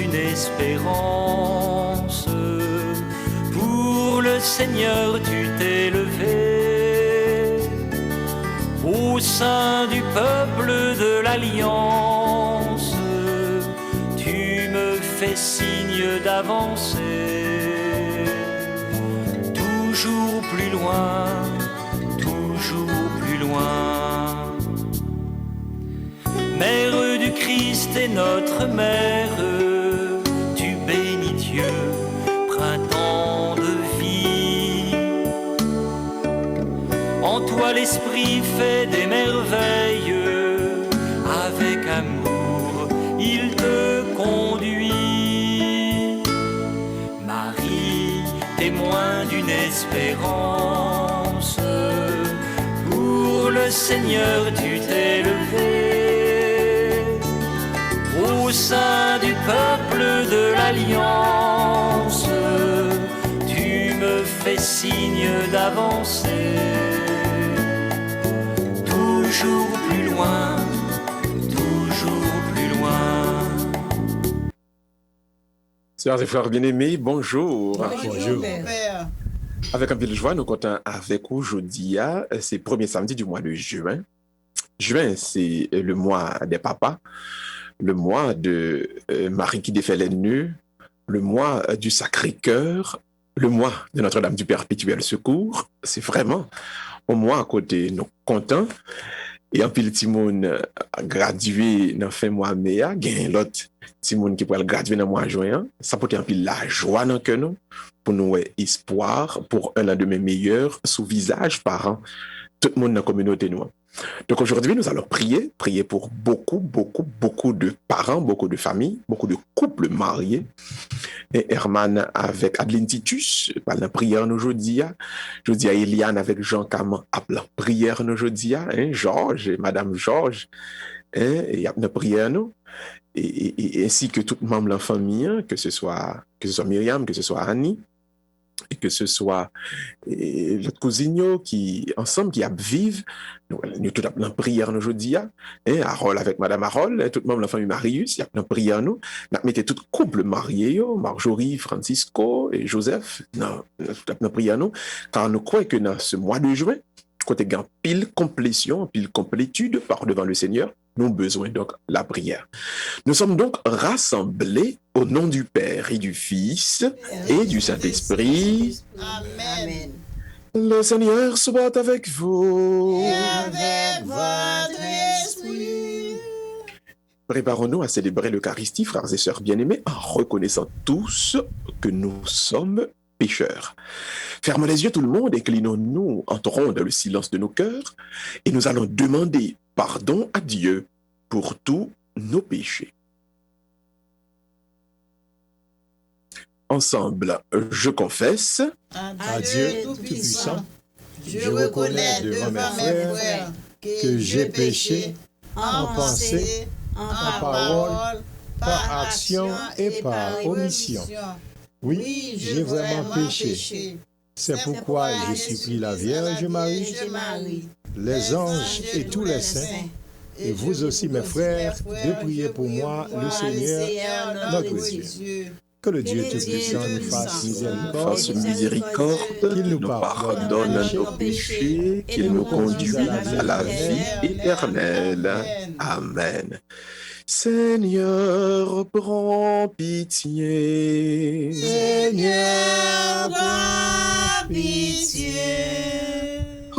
d'une espérance. Pour le Seigneur tu t'es levé au sein du peuple de l'Alliance. Tu me fais signe d'avancer, toujours plus loin, toujours plus loin. Mère du Christ et notre mère, tu bénis Dieu, printemps de vie. En toi l'Esprit fait des merveilles, avec amour il te conduit. Marie, témoin d'une espérance, pour le Seigneur tu t'es levé au sein du peuple de l'Alliance. Tu me fais signe d'avancer, toujours plus loin, toujours plus loin. Sœurs et frères bien-aimés, bonjour. Bonjour, Père. Avec un peu de joie, nous comptons avec vous aujourd'hui, c'est le premier samedi du mois de juin. Juin, c'est le mois des papas, le mois de Marie qui défait les nœuds, le mois du Sacré-Cœur, le mois de Notre-Dame du Perpétuel Secours. C'est vraiment un mois à côté, nous comptons. Et en pile Timon gradué dans fin mois mai, gagne l'autre Timon qui pourrait graduer dans mois juin. Ça peut être en pile la joie dans que nous pour nous espoir pour un lendemain meilleur sous visage parents tout le monde dans la communauté nous. Donc aujourd'hui, nous allons prier pour beaucoup de parents, beaucoup de familles, beaucoup de couples mariés. Et Herman avec Adeline Titus, par la prière aujourd'hui. Je dis à Eliane avec Jean Caman, à la prière aujourd'hui. Georges et Madame Georges, et y a une prière nous. Et ainsi que tout membre de la famille, que ce soit Myriam, que ce soit Annie, et que ce soit notre cousine qui ensemble qui vivent nous tout en prière aujourd'hui Harold avec madame Harold tout le monde la famille Marius il y a une prière nous mettez tout couple marié Marjorie Francisco et Joseph tout en prière nous car nous croyons que dans ce mois de juin côté gain pile complétion pile complétude par devant le Seigneur nous avons besoin donc la prière. Nous sommes donc rassemblés au nom du Père et du Fils et du Saint-Esprit. Amen. Le Seigneur soit avec vous. Et avec votre esprit. Préparons-nous à célébrer l'Eucharistie, frères et sœurs bien-aimés, en reconnaissant tous que nous sommes pécheurs. Fermons les yeux tout le monde, inclinons-nous, entrons dans le silence de nos cœurs et nous allons demander pardon à Dieu pour tous nos péchés. Ensemble, je confesse À Dieu Tout-Puissant, je reconnais devant mes frères que j'ai péché en pensée, en parole, par action et par omission. Oui, j'ai vraiment péché. C'est pourquoi je supplie la Vierge Marie, les anges et tous les saints, et vous aussi mes frères, de prier pour moi, le Seigneur, notre Dieu. Que le Dieu Tout-Puissant nous fasse miséricorde, qu'il nous pardonne nos péchés, qu'il nous conduise à la vie éternelle. Amen. Seigneur, prends pitié. Seigneur, prends pitié.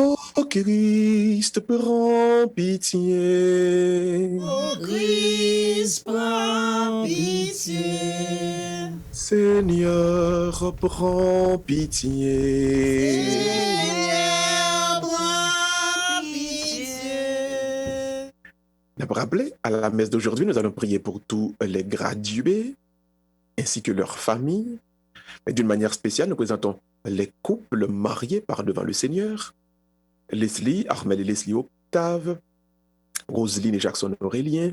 Oh Christ, prends pitié. Oh Christ, prends pitié. Seigneur, prends pitié. Seigneur, prends pitié. Pour rappeler, à la messe d'aujourd'hui, nous allons prier pour tous les gradués ainsi que leurs familles. Mais d'une manière spéciale, nous présentons les couples mariés par devant le Seigneur. Leslie, Armel et Leslie Octave, Roselyne et Jackson Aurélien,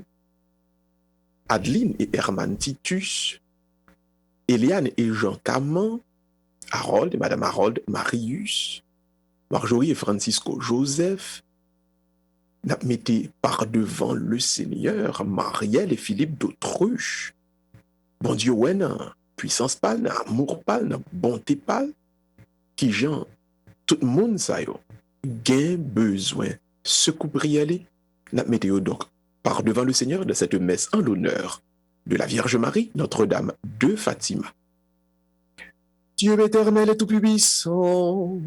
Adeline et Herman Titus, Eliane et Jean Caman, Harold et Madame Harold Marius, Marjorie et Francisco Joseph, mettez par devant le Seigneur Marielle et Philippe d'Autruche, bon Dieu, ouais, nan, puissance pal, nan amour pal, nan bonté pal, qui gens, tout le monde, ça yo, gain besoin, secours prier, n'a météo donc, par devant le Seigneur de cette messe en l'honneur de la Vierge Marie, Notre-Dame de Fatima. Dieu éternel et tout-puissant,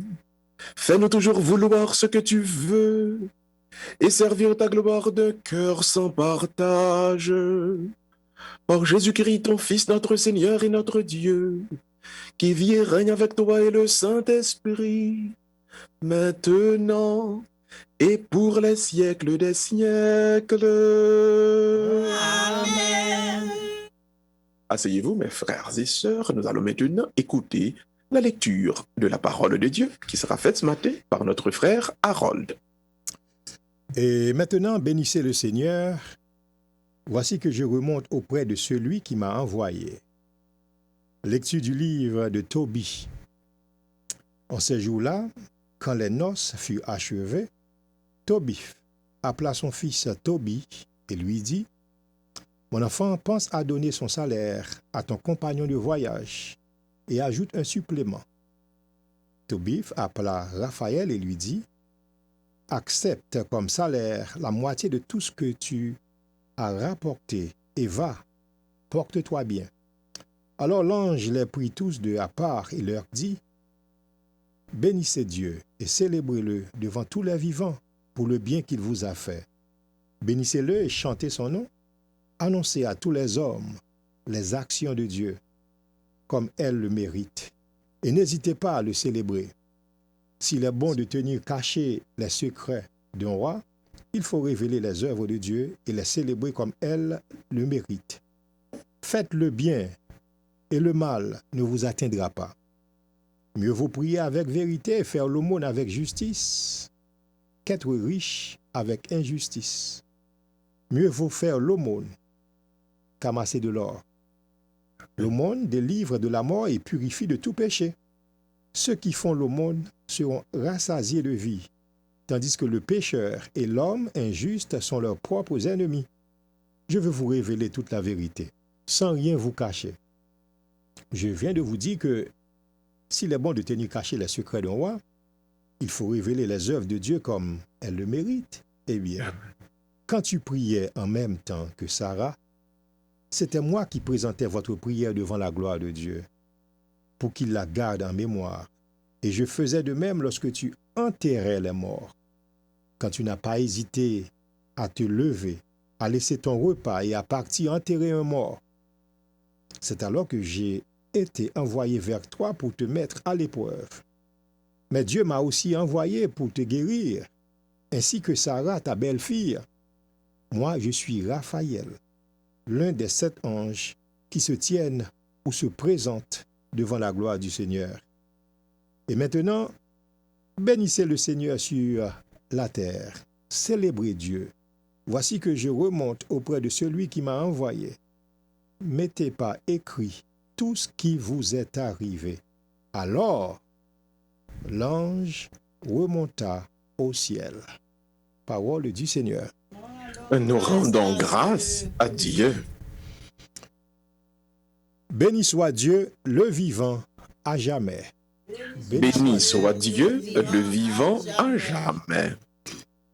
fais-nous toujours vouloir ce que tu veux et servir ta gloire d'un cœur sans partage. Par Jésus-Christ, ton Fils, notre Seigneur et notre Dieu, qui vit et règne avec toi et le Saint-Esprit, maintenant et pour les siècles des siècles. Amen. Asseyez-vous, mes frères et sœurs, nous allons maintenant écouter la lecture de la parole de Dieu qui sera faite ce matin par notre frère Harold. Et maintenant, bénissez le Seigneur. Voici que je remonte auprès de celui qui m'a envoyé. Lecture du livre de Tobie. En ces jours-là, quand les noces furent achevées, Tobie appela son fils Tobie et lui dit, « Mon enfant, pense à donner son salaire à ton compagnon de voyage et ajoute un supplément. » Tobie appela Raphaël et lui dit, « Accepte comme salaire la moitié de tout ce que tu as rapporté et va, porte-toi bien. » Alors l'ange les prit tous deux à part et leur dit, « Bénissez Dieu et célébrez-le devant tous les vivants pour le bien qu'il vous a fait. Bénissez-le et chantez son nom. Annoncez à tous les hommes les actions de Dieu, comme elles le méritent. Et n'hésitez pas à le célébrer. S'il est bon de tenir cachés les secrets d'un roi, il faut révéler les œuvres de Dieu et les célébrer comme elles le méritent. Faites le bien et le mal ne vous atteindra pas. Mieux vaut prier avec vérité et faire l'aumône avec justice qu'être riche avec injustice. Mieux vaut faire l'aumône qu'amasser de l'or. L'aumône délivre de la mort et purifie de tout péché. Ceux qui font l'aumône seront rassasiés de vie, tandis que le pécheur et l'homme injuste sont leurs propres ennemis. Je veux vous révéler toute la vérité, sans rien vous cacher. Je viens de vous dire que s'il est bon de tenir cachés les secrets d'un roi, il faut révéler les œuvres de Dieu comme elles le méritent. Eh bien, quand tu priais en même temps que Sarah, c'était moi qui présentais votre prière devant la gloire de Dieu, pour qu'il la garde en mémoire. Et je faisais de même lorsque tu enterrais les morts. Quand tu n'as pas hésité à te lever, à laisser ton repas et à partir enterrer un mort, c'est alors que j'ai été envoyé vers toi pour te mettre à l'épreuve. Mais Dieu m'a aussi envoyé pour te guérir, ainsi que Sarah, ta belle-fille. Moi, je suis Raphaël, l'un des 7 anges qui se tiennent ou se présentent devant la gloire du Seigneur. Et maintenant, bénissez le Seigneur sur la terre, célébrez Dieu. Voici que je remonte auprès de celui qui m'a envoyé. Mettez par écrit tout ce qui vous est arrivé. Alors, l'ange remonta au ciel. Parole du Seigneur. Nous rendons grâce à Dieu. Béni soit Dieu, le vivant, à jamais. Béni soit Dieu, le vivant, à jamais.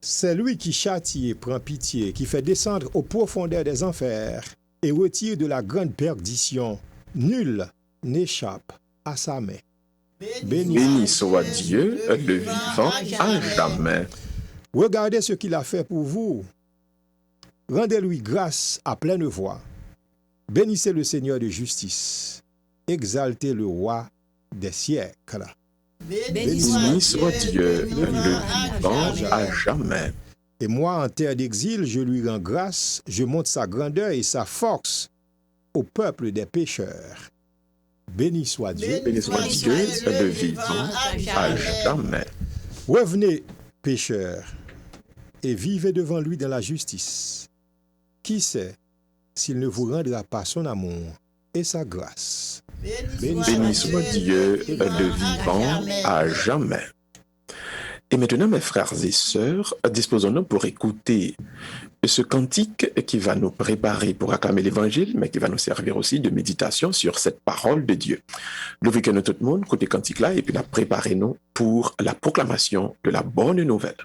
C'est lui qui châtie et prend pitié, qui fait descendre aux profondeurs des enfers et retire de la grande perdition. Nul n'échappe à sa main. Béni soit Dieu, le vivant, à jamais. Regardez ce qu'il a fait pour vous. Rendez-lui grâce à pleine voix. Bénissez le Seigneur de justice. Exaltez le roi des siècles. Béni soit Dieu, le vivant, à jamais. Et moi, en terre d'exil, je lui rends grâce, je montre sa grandeur et sa force au peuple des pécheurs. Béni soit Dieu. Béni soit Dieu, le vivant, à jamais. Revenez, pécheurs, et vivez devant lui dans la justice. Qui sait s'il ne vous rendra pas son amour et sa grâce? Béni soit Dieu, le vivant, à jamais. Et maintenant, mes frères et sœurs, disposons-nous pour écouter ce cantique qui va nous préparer pour acclamer l'Évangile, mais qui va nous servir aussi de méditation sur cette parole de Dieu. Levez-nous tout le monde, côté cantique là, et puis préparez-nous pour la proclamation de la bonne nouvelle.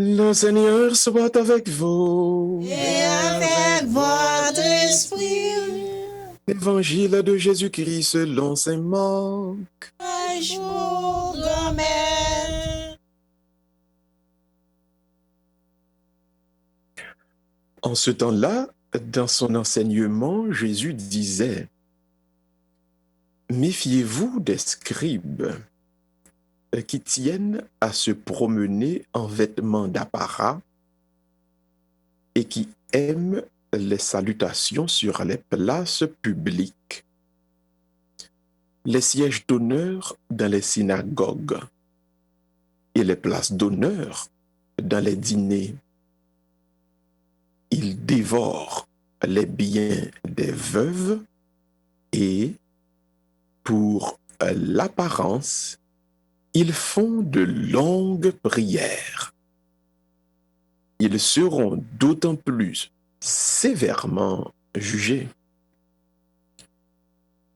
Le Seigneur soit avec vous. Et avec votre esprit. Évangile de Jésus-Christ selon saint Marc. Un jour, grand-mère. En ce temps-là, dans son enseignement, Jésus disait « Méfiez-vous des scribes qui tiennent à se promener en vêtements d'apparat et qui aiment les salutations sur les places publiques, les sièges d'honneur dans les synagogues et les places d'honneur dans les dîners. Ils dévorent les biens des veuves et, pour l'apparence, ils font de longues prières. Ils seront d'autant plus sévèrement jugés. »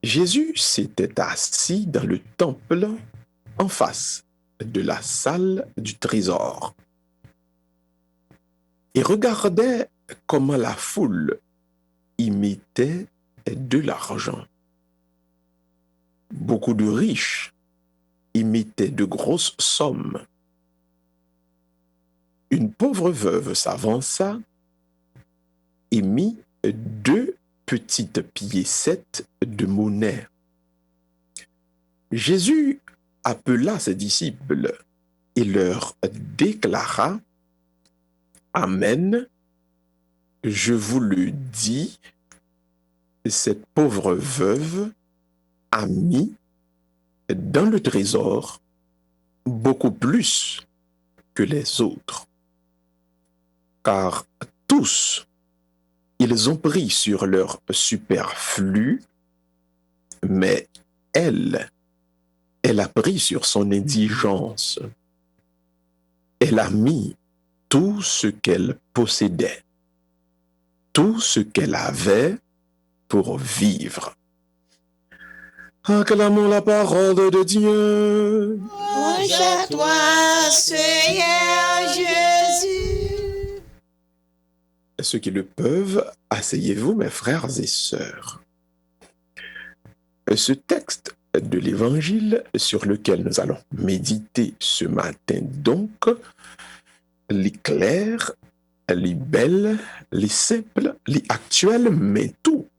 Jésus s'était assis dans le temple en face de la salle du trésor et regardait comment la foule y mettait de l'argent. Beaucoup de riches y mettaient de grosses sommes. Une pauvre veuve s'avança et mit 2 petites piécettes de monnaie. Jésus appela ses disciples et leur déclara « Amen, je vous le dis, cette pauvre veuve a mis dans le trésor beaucoup plus que les autres, car tous, ils ont pris sur leur superflu, mais elle a pris sur son indigence. Elle a mis tout ce qu'elle possédait, tout ce qu'elle avait pour vivre. » Acclamons la parole de Dieu. Louange à toi, Seigneur Jésus. Ceux qui le peuvent, asseyez-vous, mes frères et sœurs. Ce texte de l'Évangile sur lequel nous allons méditer ce matin, donc, les clair, les belle, les simple, les actuel, mais tout,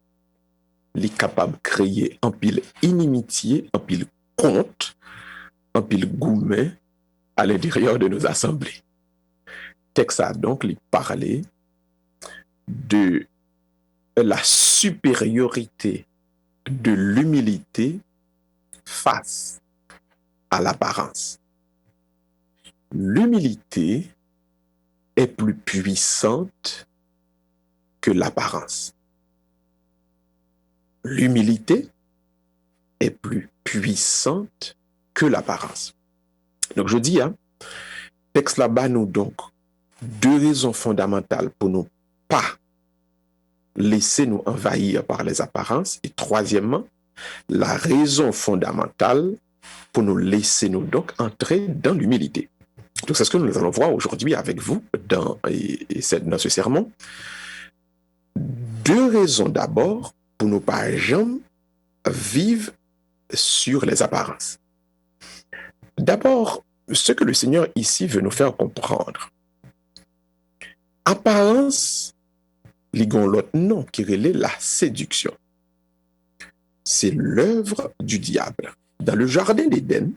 les capable de créer en pile inimitié, en pile compte, en pile gourmet, à l'intérieur de nos assemblées. Texte a donc parlé de la supériorité de l'humilité face à l'apparence. L'humilité est plus puissante que l'apparence. L'humilité est plus puissante que l'apparence. Donc je dis, texte là-bas nous donc 2 raisons fondamentales pour nous pas laisser nous envahir par les apparences. Et troisièmement, la raison fondamentale pour nous laisser nous donc entrer dans l'humilité. Donc c'est ce que nous allons voir aujourd'hui avec vous dans ce sermon. 2 raisons d'abord pour ne pas jamais vivre sur les apparences. D'abord, ce que le Seigneur ici veut nous faire comprendre. Apparence, ligon l'autre nom qui relève la séduction. C'est l'œuvre du diable. Dans le jardin d'Éden,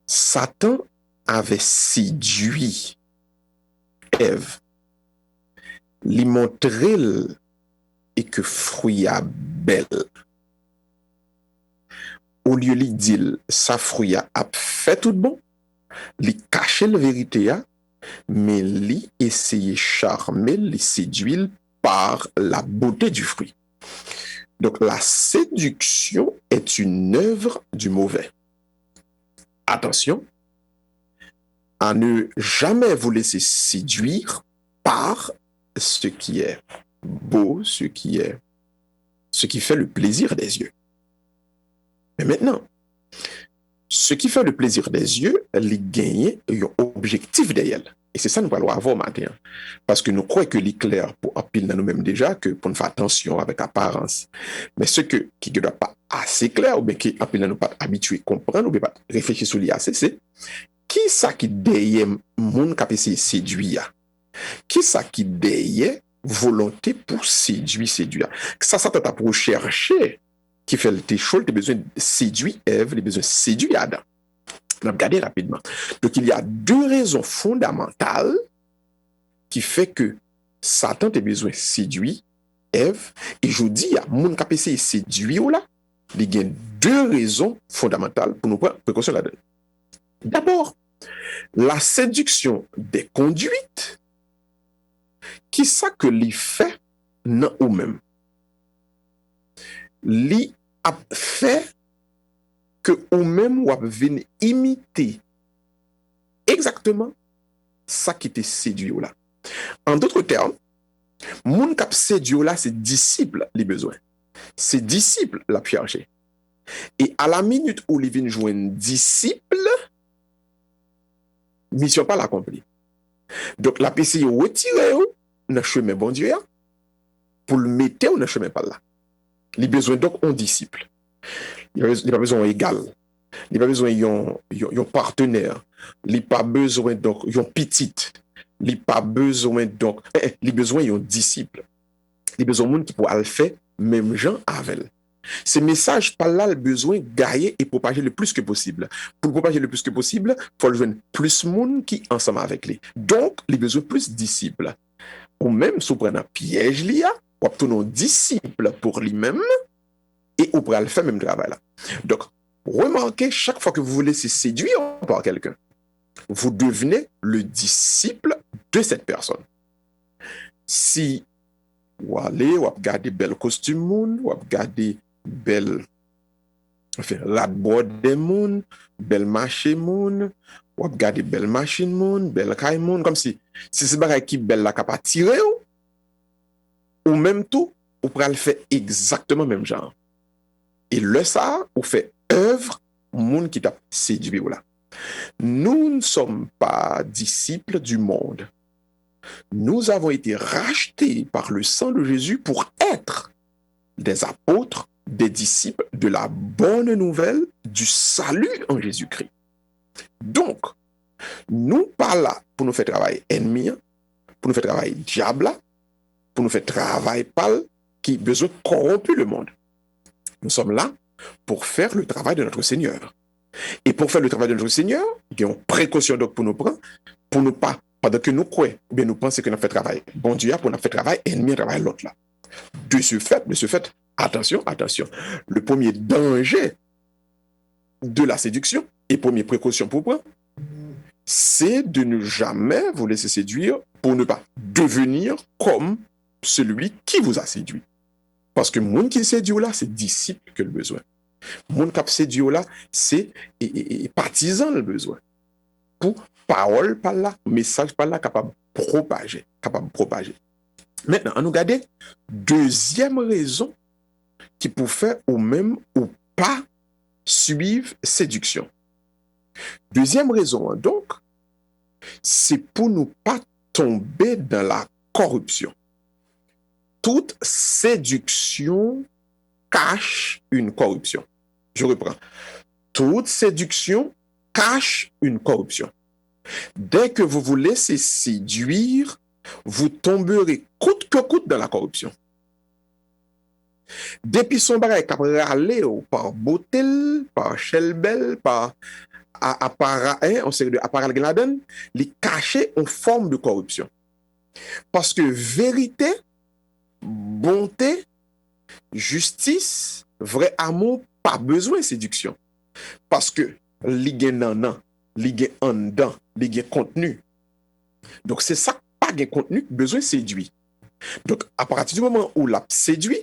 Satan avait séduit Ève, lui montrer et que fruit a belle. Au lieu de dire sa fruit a fait tout bon, lui cacher la vérité, mais lui essayer charmer, lui séduire par la beauté du fruit. Donc la séduction est une œuvre du mauvais. Attention à ne jamais vous laisser séduire par ce qui est beau, ce qui fait le plaisir des yeux. Mais maintenant, ce qui fait le plaisir des yeux, les gagner un objectif derrière. Et c'est ça que nous allons avoir matin. Parce que nous croyons que l'éclair pour appeler nous-mêmes déjà, que pour nous faire attention avec apparence. Mais ce qui ne doit pas assez clair, ou bien qui appelle nous pas habitué à comprendre, ou bien pas réfléchir sur l'IAC, c'est qui ça qui derrière monde qui a essayé de séduire? Qui ça qui derrière volonté pour séduire? Ça t'a pour chercher qui fait tes choses, tes besoins de séduire Ève, les besoins de séduire Adam. On va regarder rapidement. Donc, il y a 2 raisons fondamentales qui fait que Satan a besoin de séduire Ève. Et je dis, il y a mon qui a essayé de séduire là, il y a 2 raisons fondamentales pour nous prendre précaution là-dedans. D'abord, la séduction des conduites, qui ça que les fait non ou même. Li a fait que ou même ou a venu imiter exactement ça qui te séduit là. En d'autres termes, moun k'ap séduit là, c'est disciple les besoins. C'est disciple la chercher. Et à la minute où il vient joindre disciple, mission pas l'accompli. Donc la PC retirer dans le chemin bon Dieu pour le mettre dans le chemin pas là. Les besoins donc on disciple. Il n'y a pas besoin égal. Il n'y a pas besoin d'un partenaire. Il n'y a pas besoin donc d'un petit. Il n'y a pas besoin donc les besoins d'un disciple. Les besoins monde qui pour le faire même gens avec. Ces messages par là le besoin gagner et propager le plus que possible. Pour propager le plus que possible, il faut le joindre plus monde qui ensemble avec lui. Donc les besoins plus disciples. Ou même si on prend un piège lié, on obtient un disciple pour lui-même et on pourra le faire même travail là. Donc, remarquez, chaque fois que vous vous laissez séduire par quelqu'un, vous devenez le disciple de cette personne. Si vous allez, vous regardez bel costume moun, vous regardez bel radboard des moun, bel marché moun, vous regardez bel machine moun, bel caille moun, comme si c'est bagay qui bel la capa tirer ou même tout, vous pourrez le faire exactement même genre. Et le ça, vous fait œuvre, monde qui t'a séduit là. Nous ne sommes pas disciples du monde. Nous avons été rachetés par le sang de Jésus pour être des apôtres, des disciples de la bonne nouvelle du salut en Jésus-Christ. Donc, nous pas là pour nous faire travailler ennemi, pour nous faire travailler diable, pour nous faire travailler pâle qui besoin de corrompre le monde. Nous sommes là pour faire le travail de notre Seigneur. Et pour faire le travail de notre Seigneur, il y a une précaution donc pour nous prendre, pour ne pas, pendant que nous croyons, ou bien nous pensons que nous fait travail. Bon Dieu, pour nous fait travail, ennemi travail l'autre là. De ce fait, attention, le premier danger de la séduction et première précaution pour prendre, c'est de ne jamais vous laisser séduire pour ne pas devenir comme celui qui vous a séduit. Parce que le monde qui séduit là, c'est disciple que le besoin. Le monde qui séduit là, c'est partisan le besoin. Pour parole par là, message par là, capable de propager. Maintenant, on nous regarde deuxième raison qui peut faire ou même ou pas suivre séduction. Deuxième raison, donc, c'est pour ne pas tomber dans la corruption. Toute séduction cache une corruption. Je reprends. Toute séduction cache une corruption. Dès que vous vous laissez séduire, vous tomberez coûte que coûte dans la corruption. Depuis son bagage qui a râlé par Botel, par Shelbel, par appareil Gladen, les caché en forme de corruption. Parce que vérité, bonté, justice, vrai amour, pas besoin de séduction. Parce que ligue nanan, ligue en dedans, ligue contenu. Donc c'est ça, pas de contenu, besoin de séduire. Donc à partir du moment où la séduit,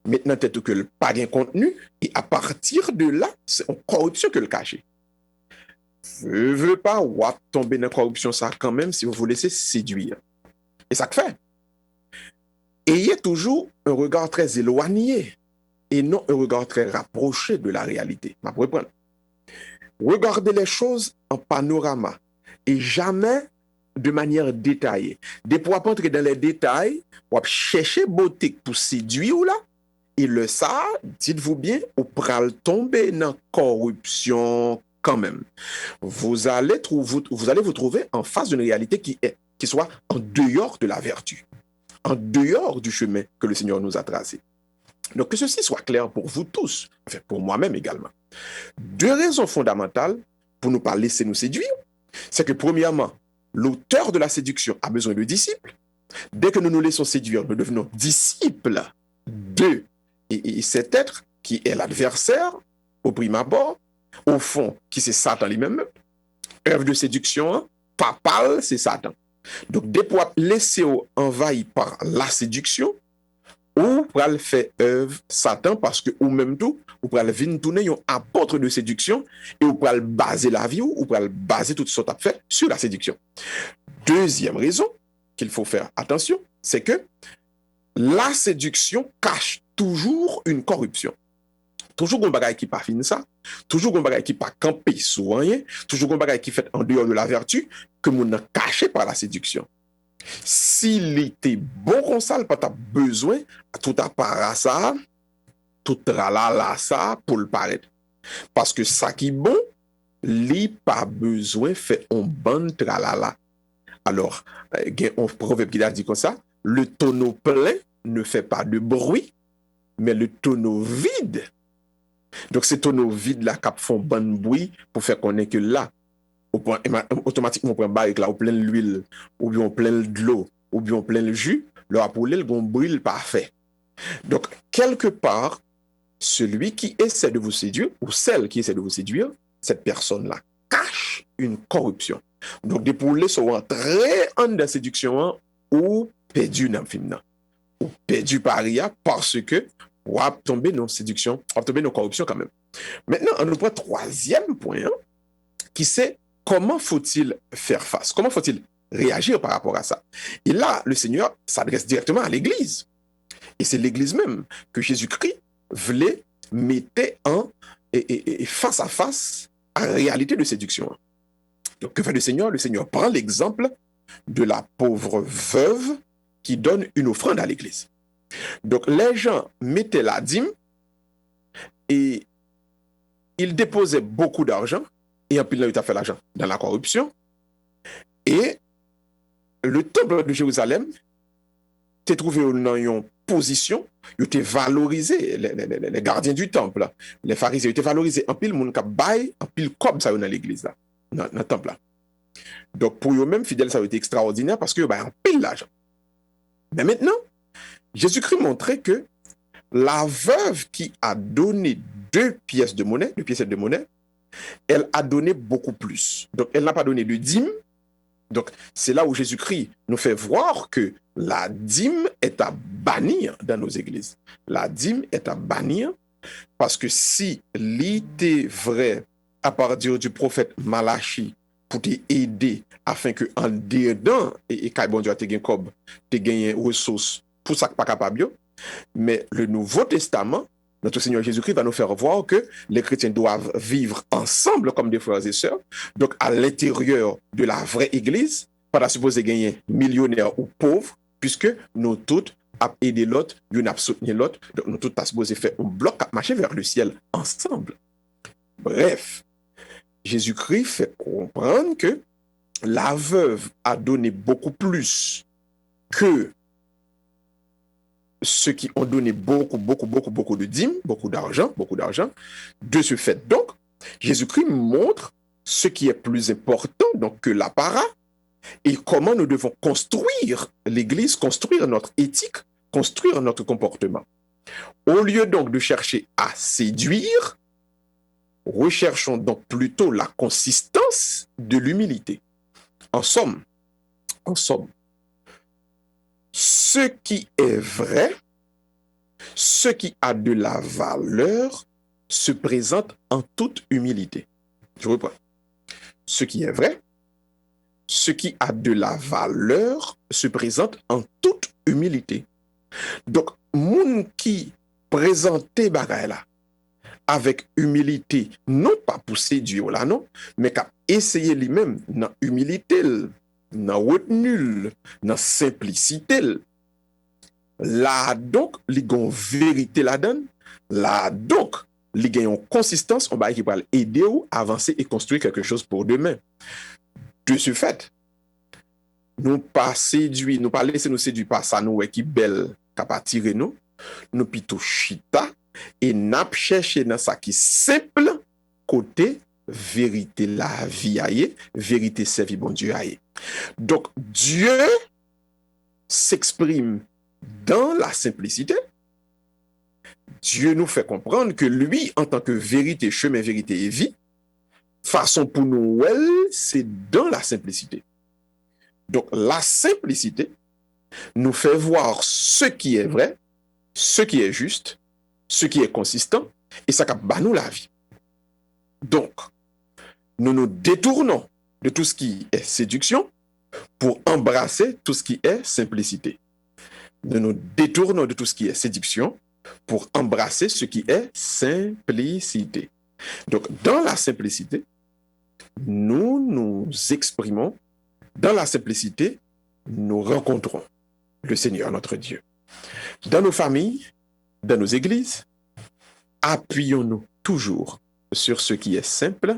maintenant peut-être que le pas de contenu, et à partir de là, c'est en corruption que le caché. Veut pas ou tomber dans la corruption ça quand même si vous vous laissez séduire. Et ça que fait. Ayez toujours un regard très éloigné et non un regard très rapproché de la réalité. Je vais reprendre. Regardez les choses en panorama et jamais de manière détaillée. Des fois, pas entrer dans les détails, ou chercher beauté pour séduire ou là, et le ça, dites-vous bien, ou pral tomber dans la corruption quand même. Vous allez vous trouver en face d'une réalité qui soit en dehors de la vertu, en dehors du chemin que le Seigneur nous a tracé. Donc que ceci soit clair pour vous tous, enfin pour moi-même également. Deux raisons fondamentales pour ne pas laisser nous séduire, c'est que premièrement, l'auteur de la séduction a besoin de disciples. Dès que nous nous laissons séduire, nous devenons disciples de cet être qui est l'adversaire au prime abord, au fond, qui c'est Satan lui-même. Œuvre de séduction, papal, c'est Satan. Donc, dès pour laisser envahi par la séduction, ou pour le faire œuvre Satan, parce que ou même tout, ou pour le venir tourner un apôtre de séduction, et ou pour le baser la vie, ou pour le baser toute sorte de fait sur la séduction. Deuxième raison qu'il faut faire attention, c'est que la séduction cache toujours une corruption. Toujours un bagage qui pas fini ça, toujours un bagage qui pas campé sous rien, toujours un bagage qui fait en dehors de la vertu, que mon a caché par la séduction. S'il était bon comme ça, il pas besoin tout à ça, tout tralala ça pour le paraître. Parce que ça qui est bon, il pas besoin fait un bon tralala. Alors, il y a un proverbe qui a dit comme ça, le tonneau plein ne fait pas de bruit, mais le tonneau vide. Donc, ces tonneaux vides là qui font bon bruit pour faire connaître que là, automatiquement, on prend un baril là, on plein l'huile, ou bien on plein de l'eau, ou bien on plein le jus, le apolé, le brûle parfait. Donc, quelque part, celui qui essaie de vous séduire, ou celle qui essaie de vous séduire, cette personne-là cache une corruption. Donc, des poulets sont entrés en la séduction ou perdus dans le film. Ou perdus par rien parce que ou à tomber dans séduction, à tomber dans corruption quand même. Maintenant, on nous prend troisième point, qui c'est comment faut-il faire face? Comment faut-il réagir par rapport à ça? Et là, le Seigneur s'adresse directement à l'Église. Et c'est l'Église même que Jésus-Christ voulait mettre en face à face à la réalité de séduction. Donc, que fait le Seigneur? Le Seigneur prend l'exemple de la pauvre veuve qui donne une offrande à l'Église. Donc, les gens mettaient la dîme et ils déposaient beaucoup d'argent et en plus, ils ont fait l'argent dans la corruption. Et le temple de Jérusalem s'est trouvé dans une position, ils étaient valorisés, les gardiens du temple, là, les pharisiens, ils étaient valorisés en pile, moun ka bay, en pile comme ça dans l'église, là, dans le temple. Là. Donc, pour eux-mêmes, fidèles, ça a été extraordinaire parce que en pile l'argent. Mais maintenant, Jésus-Christ montrait que la veuve qui a donné 2 pièces de monnaie, elle a donné beaucoup plus. Donc, elle n'a pas donné de dîme. Donc, c'est là où Jésus-Christ nous fait voir que la dîme est à bannir dans nos églises. La dîme est à bannir parce que si l'idée vrai à partir du prophète Malachi pour t'aider afin que en dedans et quand bon Dieu te gagne comme te gagne ressources pour ça pas capable, mais le Nouveau Testament, notre Seigneur Jésus-Christ va nous faire voir que les chrétiens doivent vivre ensemble comme des frères et sœurs. Donc, à l'intérieur de la vraie Église, pas supposé gagner millionnaire ou pauvre, puisque nous tous à aider l'autre, nous avons soutenu l'autre. Donc, nous tous à supposé faire un bloc à marcher vers le ciel ensemble. Bref, Jésus-Christ fait comprendre que la veuve a donné beaucoup plus que ceux qui ont donné beaucoup de dîmes, beaucoup d'argent. De ce fait, donc, Jésus-Christ montre ce qui est plus important donc, que l'apparat et comment nous devons construire l'Église, construire notre éthique, construire notre comportement. Au lieu donc de chercher à séduire, recherchons donc plutôt la consistance de l'humilité. En somme, ce qui est vrai, ce qui a de la valeur, se présente en toute humilité. Je reprends. Ce qui est vrai, ce qui a de la valeur, se présente en toute humilité. Donc, moun qui présentait bagay là, avec humilité, non pas pour séduire là, non, mais qu'à essayer lui-même dans humilité, dans retenue, dans simplicité. Là donc, li gon vérité la donne. Là donc, li gen yon consistance, on va qui va aider ou avancer et construire quelque chose pour demain. De ce fait, nous pas séduire, nous pas laisser nous séduire par ça nous qui belle capable tirer nous plutôt chita et n'a chercher dans ça qui simple côté vérité la vie aille, vérité servie bon Dieu aille. Donc, Dieu s'exprime dans la simplicité. Dieu nous fait comprendre que lui, en tant que vérité, chemin, vérité et vie, façon pour nous, c'est dans la simplicité. Donc, la simplicité nous fait voir ce qui est vrai, ce qui est juste, ce qui est consistant, et ça cap nous la vie. Donc, nous nous détournons de tout ce qui est séduction pour embrasser tout ce qui est simplicité. Nous nous détournons de tout ce qui est séduction pour embrasser ce qui est simplicité. Donc, dans la simplicité, nous nous exprimons. Dans la simplicité, nous rencontrons le Seigneur, notre Dieu. Dans nos familles, dans nos églises, appuyons-nous toujours sur ce qui est simple.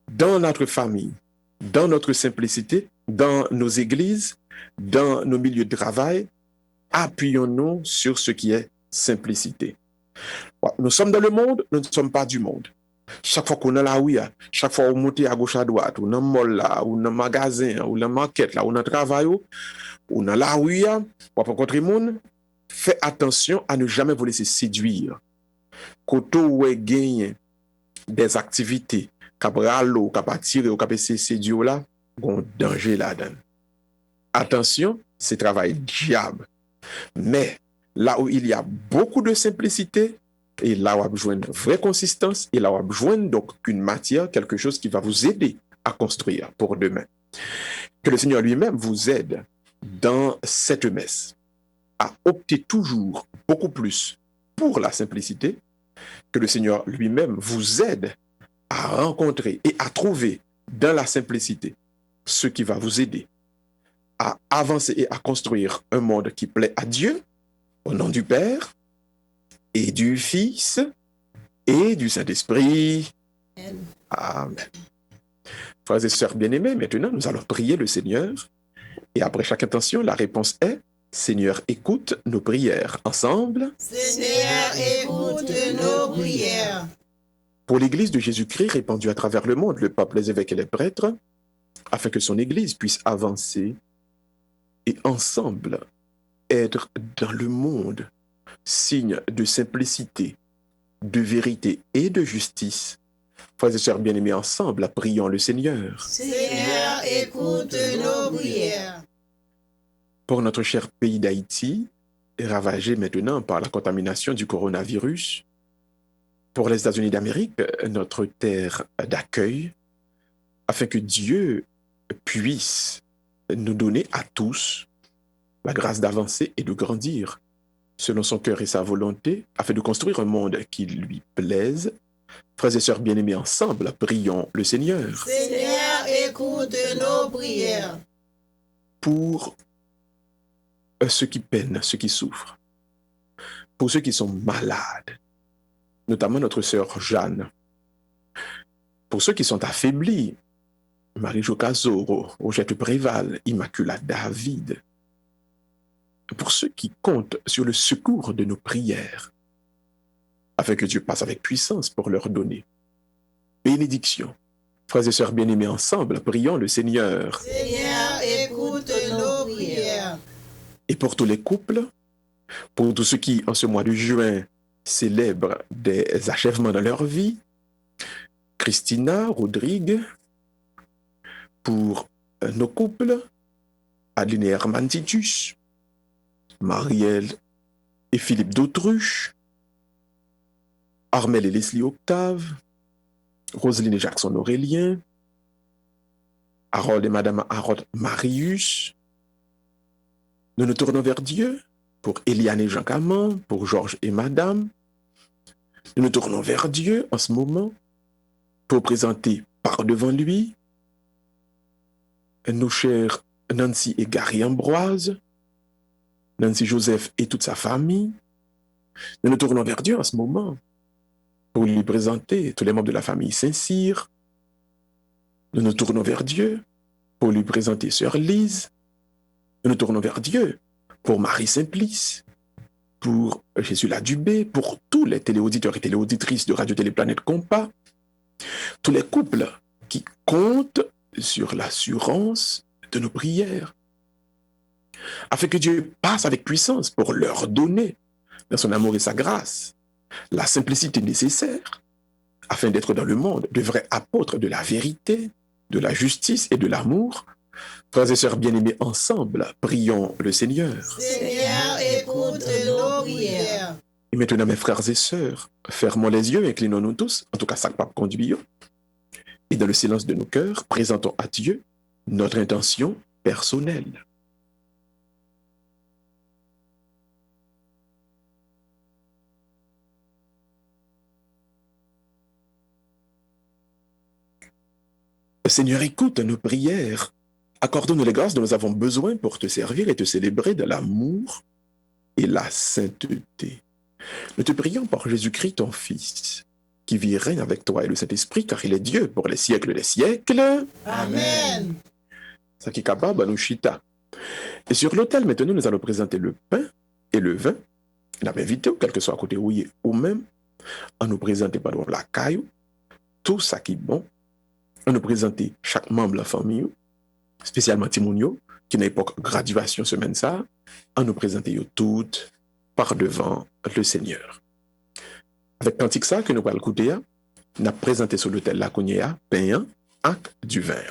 Dans notre famille, dans notre simplicité, dans nos églises, dans nos milieux de travail, appuyons-nous sur ce qui est simplicité. Nous sommes dans le monde, nous ne sommes pas du monde. Chaque fois qu'on a la rue, chaque fois qu'on monte à gauche à droite, ou dans le mall là, ou dans le magasin, ou dans la market là, ou dans le travail, ou dans la rue, ou pour rencontrer le monde, faites attention à ne jamais vous laisser séduire. Quand vous gagnez des activités, cap ralo, cap attirer, ou cap essayer séduire là, bon danger là-dedans. Attention, c'est travail diable. Mais là où il y a beaucoup de simplicité, et là où on a besoin de vraie consistance, et là où on a besoin donc une matière, quelque chose qui va vous aider à construire pour demain. Que le Seigneur lui-même vous aide dans cette messe à opter toujours beaucoup plus pour la simplicité, que le Seigneur lui-même vous aide à rencontrer et à trouver dans la simplicité ce qui va vous aider à avancer et à construire un monde qui plaît à Dieu, au nom du Père, et du Fils, et du Saint-Esprit. Amen. Frères et sœurs bien-aimés, maintenant nous allons prier le Seigneur, et après chaque intention, la réponse est Seigneur, écoute nos prières. Ensemble, Seigneur, écoute nos prières. pour l'Église de Jésus-Christ répandue à travers le monde, le pape, les évêques et les prêtres, afin que son Église puisse avancer et ensemble être dans le monde signe de simplicité, de vérité et de justice. Frères et sœurs bien-aimés, ensemble, prions le Seigneur. Seigneur, écoute nos prières. Pour notre cher pays d'Haïti, ravagé maintenant par la contamination du coronavirus, pour les États-Unis d'Amérique, notre terre d'accueil, afin que Dieu puisse nous donner à tous la grâce d'avancer et de grandir selon son cœur et sa volonté, afin de construire un monde qui lui plaise. Frères et sœurs bien-aimés, ensemble, prions le Seigneur. Seigneur, écoute nos prières. Pour ceux qui peinent, ceux qui souffrent, pour ceux qui sont malades, notamment notre sœur Jeanne, pour ceux qui sont affaiblis, Marie-Jo Casoro, Ojette Préval, Immaculata David, pour ceux qui comptent sur le secours de nos prières, afin que Dieu passe avec puissance pour leur donner bénédiction. Frères et sœurs bien-aimés, ensemble, prions le Seigneur. Seigneur, écoute nos prières. Et pour tous les couples, pour tous ceux qui, en ce mois de juin, célèbrent des achèvements dans leur vie, Christina, Rodrigue, pour nos couples, Adeline et Herman Titus, Marielle et Philippe d'Autruche, Armel et Leslie Octave, Roselyne et Jackson Aurélien, Harold et Madame Harold Marius. Nous nous tournons vers Dieu pour Eliane et Jean Caman, pour Georges et Madame. Nous nous tournons vers Dieu en ce moment pour présenter par devant lui nos chers Nancy et Gary Ambroise, Nancy Joseph et toute sa famille. Nous nous tournons vers Dieu en ce moment pour lui présenter tous les membres de la famille Saint-Cyr. Nous nous tournons vers Dieu pour lui présenter Sœur Lise. Nous nous tournons vers Dieu pour Marie Simplice, pour Jésus Ladubé, pour tous les téléauditeurs et téléauditrices de Radio-Téléplanète Compas, tous les couples qui comptent sur l'assurance de nos prières, afin que Dieu passe avec puissance pour leur donner, dans son amour et sa grâce, la simplicité nécessaire, afin d'être dans le monde de vrais apôtres de la vérité, de la justice et de l'amour. Frères et sœurs bien-aimés, ensemble, prions le Seigneur. Seigneur, écoute nos prières. Et maintenant, mes frères et sœurs, fermons les yeux, inclinons-nous tous, en tout cas, ça pape conduit. Et dans le silence de nos cœurs, présentons à Dieu notre intention personnelle. Seigneur, écoute nos prières. Accorde-nous les grâces dont nous avons besoin pour te servir et te célébrer de l'amour et la sainteté. Nous te prions par Jésus-Christ, ton Fils, qui vit et règne avec toi et le Saint-Esprit, car il est Dieu pour les siècles des siècles. Amen. Sakikaba Banushita. Et sur l'autel, maintenant, nous allons présenter le pain et le vin. On avait invité, quel que soit à côté où il est, ou même, à nous présenter pardon, la caillou, tout ça qui est bon, à nous présenter chaque membre de la famille, spécialement Timonio, qui n'a pas graduation semaine ça, à nous présenter toutes par devant le Seigneur. Avec cantique ça que nous allons écouter, nous avons présenté sur l'autel la cognéa, pain, avec du vin.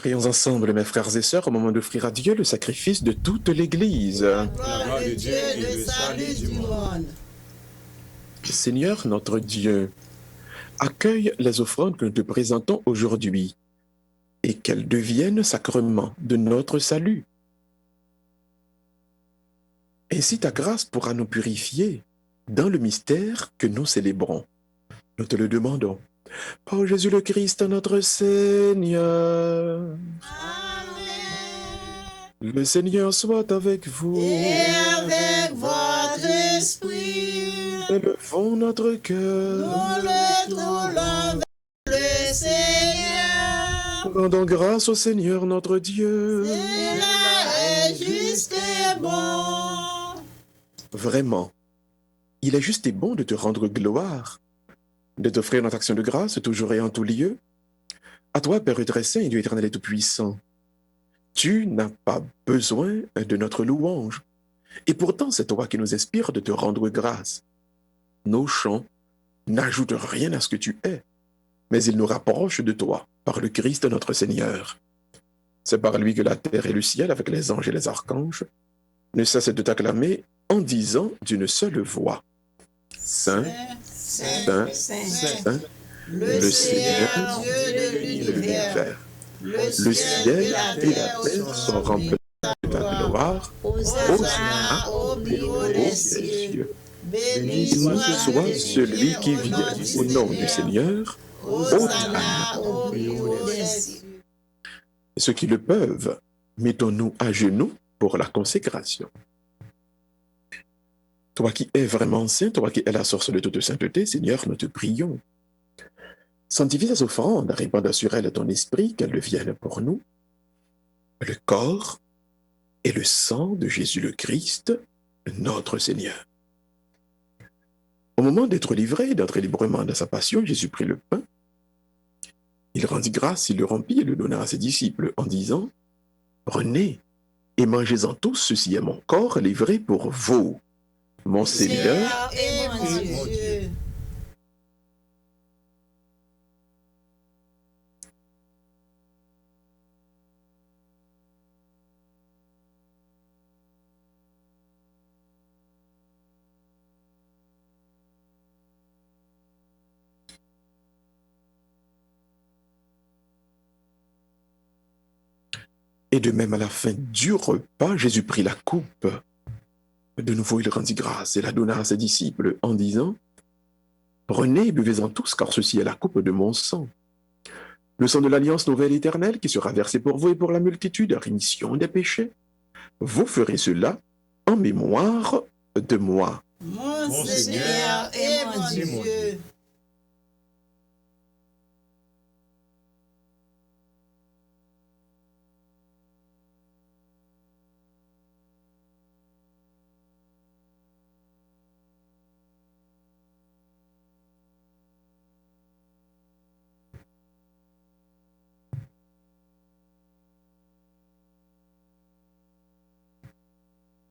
Prions ensemble, mes frères et sœurs, au moment d'offrir à Dieu le sacrifice de toute l'Église. La gloire de Dieu et le salut du monde. Seigneur notre Dieu, accueille les offrandes que nous te présentons aujourd'hui et qu'elles deviennent sacrement de notre salut. Ainsi ta grâce pourra nous purifier dans le mystère que nous célébrons. Nous te le demandons. Par Jésus le Christ, notre Seigneur. Le Seigneur soit avec vous. Et avec votre esprit, Élevons notre cœur. nous le trouvons vers le Seigneur. Rendons grâce au Seigneur notre Dieu. Cela est juste et bon. Vraiment, il est juste et bon de te rendre gloire, de t'offrir notre action de grâce toujours et en tout lieu. À toi, Père très saint et Dieu éternel et tout-puissant, tu n'as pas besoin de notre louange. Et pourtant, c'est toi qui nous inspires de te rendre grâce. Nos chants n'ajoutent rien à ce que tu es, mais ils nous rapprochent de toi par le Christ notre Seigneur. C'est par lui que la terre et le ciel, avec les anges et les archanges, ne cessent de t'acclamer en disant d'une seule voix: Saint, Saint, Saint, le Seigneur Dieu de l'univers. Le ciel et la terre sont remplis de ta gloire. Hosanna au plus haut des cieux. Béni Soit celui qui vient au nom du Seigneur. Hosanna au plus haut des cieux. Ceux qui le peuvent, mettons-nous à genoux pour la consécration. Toi qui es vraiment saint, toi qui es la source de toute sainteté, Seigneur, nous te prions. Sanctifie ces offrandes, répandant sur elles ton esprit, qu'elles deviennent pour nous le corps et le sang de Jésus le Christ, notre Seigneur. Au moment d'être livré, d'entrer librement dans sa passion, Jésus prit le pain. Il rendit grâce, il le rompit et le donna à ses disciples en disant: Prenez et mangez-en tous, ceci est mon corps livré pour vous. Mon Seigneur et mon Dieu. Et de même à la fin du repas, Jésus prit la coupe. De nouveau, il rendit grâce et la donna à ses disciples en disant: Prenez et buvez-en tous, car ceci est la coupe de mon sang. Le sang de l'alliance nouvelle éternelle qui sera versé pour vous et pour la multitude à rémission des péchés. Vous ferez cela en mémoire de moi. Mon Seigneur et mon Dieu.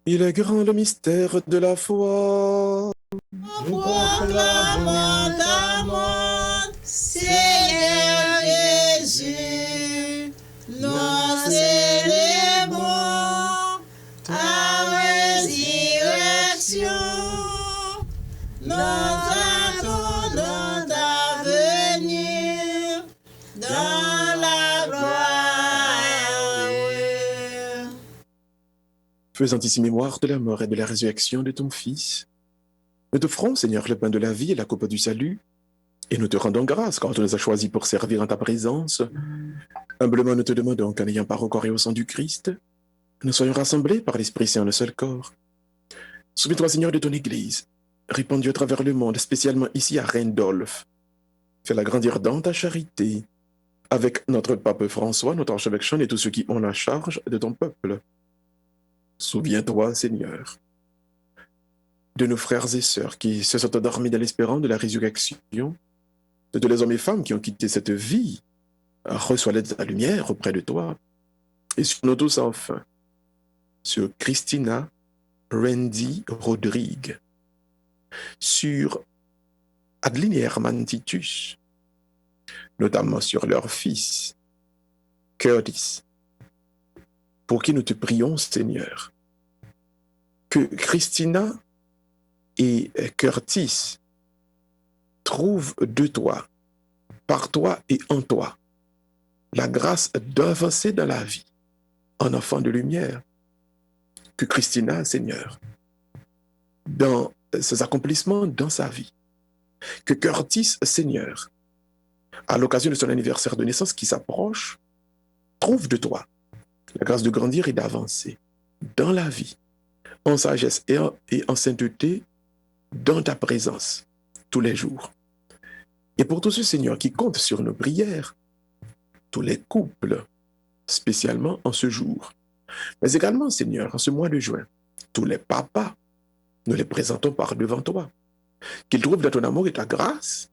Il est grand le mystère de la foi. Nous proclamons ta mort, Seigneur Jésus. Nous célébrons ta résurrection. Nous attendons ta venue dans la gloire. Faisant ici mémoire de la mort et de la résurrection de ton Fils, nous t'offrons, Seigneur, le pain de la vie et la coupe du salut, et nous te rendons grâce quand tu nous as choisis pour servir en ta présence. Humblement, nous te demandons qu'en ayant part au corps et au sang du Christ, nous soyons rassemblés par l'Esprit Saint en un seul corps. Souviens-toi, Seigneur, de ton Église, répandue à travers le monde, spécialement ici à Rheindolf. Fais-la grandir dans ta charité, avec notre pape François, notre archevêque Sean et tous ceux qui ont la charge de ton peuple. Souviens-toi, Seigneur, de nos frères et sœurs qui se sont endormis dans l'espérance de la résurrection, de tous les hommes et femmes qui ont quitté cette vie. Reçois la lumière auprès de toi. Et sur nous tous enfin, sur Christina Randy Rodrigue, sur Adeline et Herman Titus, notamment sur leur fils, Curtis, pour qui nous te prions, Seigneur, que Christina et Curtis trouvent de toi, par toi et en toi, la grâce d'avancer dans la vie en enfant de lumière. Que Christina, Seigneur, dans ses accomplissements dans sa vie, que Curtis, Seigneur, à l'occasion de son anniversaire de naissance qui s'approche, trouve de toi la grâce de grandir et d'avancer dans la vie, en sagesse et en sainteté, dans ta présence, tous les jours. Et pour tous ceux, Seigneur, qui comptent sur nos prières, tous les couples, spécialement en ce jour, mais également, Seigneur, en ce mois de juin, tous les papas, nous les présentons par devant toi, qu'ils trouvent dans ton amour et ta grâce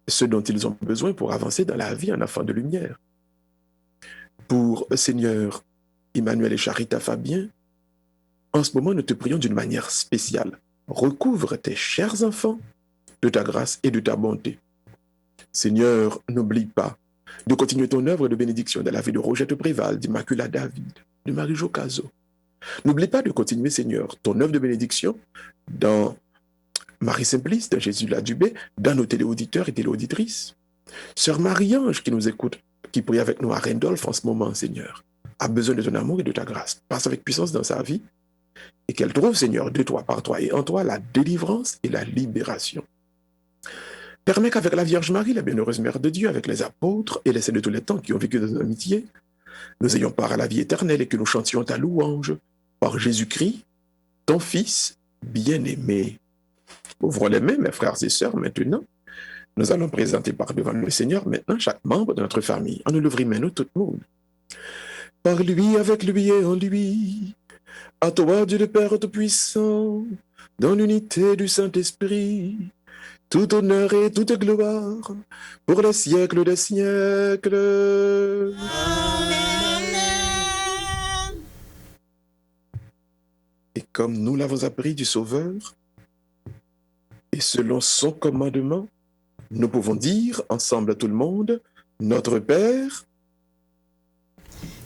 ce dont ils ont besoin pour avancer dans la vie en enfant de lumière. Pour, Seigneur, Emmanuel et Charita Fabien, en ce moment, nous te prions d'une manière spéciale. Recouvre tes chers enfants de ta grâce et de ta bonté. Seigneur, n'oublie pas de continuer ton œuvre de bénédiction dans la vie de Rogette Préval, d'Immaculata David, de Marie-Jo Cazot. N'oublie pas de continuer, Seigneur, ton œuvre de bénédiction dans Marie Simplice, dans Jésus Ladubé, dans nos téléauditeurs et téléauditrices. Sœur Marie-Ange qui nous écoute, qui prie avec nous à Randolph en ce moment, Seigneur, a besoin de ton amour et de ta grâce. Passe avec puissance dans sa vie et qu'elle trouve, Seigneur, de toi, par toi et en toi, la délivrance et la libération. Permets qu'avec la Vierge Marie, la bienheureuse Mère de Dieu, avec les apôtres et les saints de tous les temps qui ont vécu dans l'amitié, nous ayons part à la vie éternelle et que nous chantions ta louange par Jésus-Christ, ton Fils bien-aimé. Ouvrons les mains, mes frères et sœurs, maintenant. Nous allons présenter par devant le Seigneur maintenant chaque membre de notre famille. En nous l'ouvrir maintenant tout le monde. Par lui, avec lui et en lui, à toi, Dieu le Père Tout-Puissant, dans l'unité du Saint-Esprit, tout honneur et toute gloire pour les siècles des siècles. Amen. Et comme nous l'avons appris du Sauveur, et selon son commandement, nous pouvons dire ensemble à tout le monde, notre Père,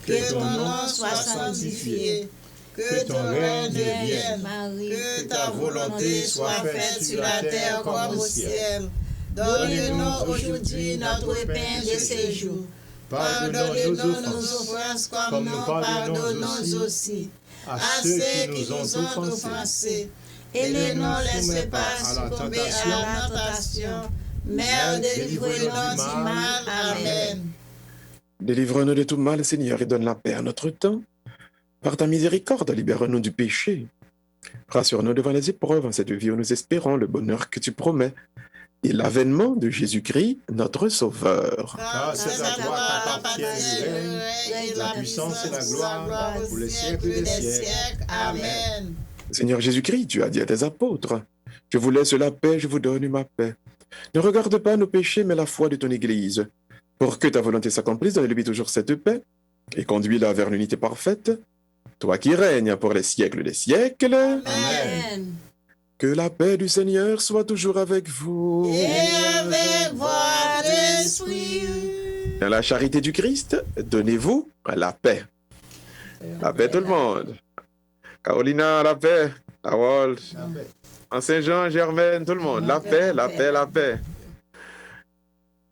Que ton nom soit sanctifié, que ton règne vienne, que ta volonté soit faite sur la terre comme au ciel. Donne-nous aujourd'hui notre pain de ce jour. Pardonne-nous nos offenses comme nous pardonnons aussi à ceux qui nous ont offensés. Et ne nous laisse pas succomber à la tentation, mais délivre-nous du mal. Amen. délivre-nous de tout mal, Seigneur, et donne la paix à notre temps. Par ta miséricorde, libère-nous du péché. Rassure-nous devant les épreuves en cette vie où nous espérons le bonheur que tu promets et l'avènement de Jésus-Christ, notre Sauveur. Car c'est à toi qu'appartient le règne, la puissance et la gloire pour les siècles des siècles. Amen. Seigneur Jésus-Christ, tu as dit à tes apôtres, « Je vous laisse la paix, je vous donne ma paix. Ne regarde pas nos péchés, mais la foi de ton Église, pour que ta volonté s'accomplisse, donne-lui toujours cette paix, et conduis-la vers l'unité parfaite, toi qui règnes pour les siècles des siècles. Amen. Que la paix du Seigneur soit toujours avec vous. Et avec votre esprit. Dans la charité du Christ, donnez-vous la paix. La paix tout le monde. Carolina, la paix. La Walt. En Saint-Jean, Germaine, tout le monde. La paix, la paix, la paix.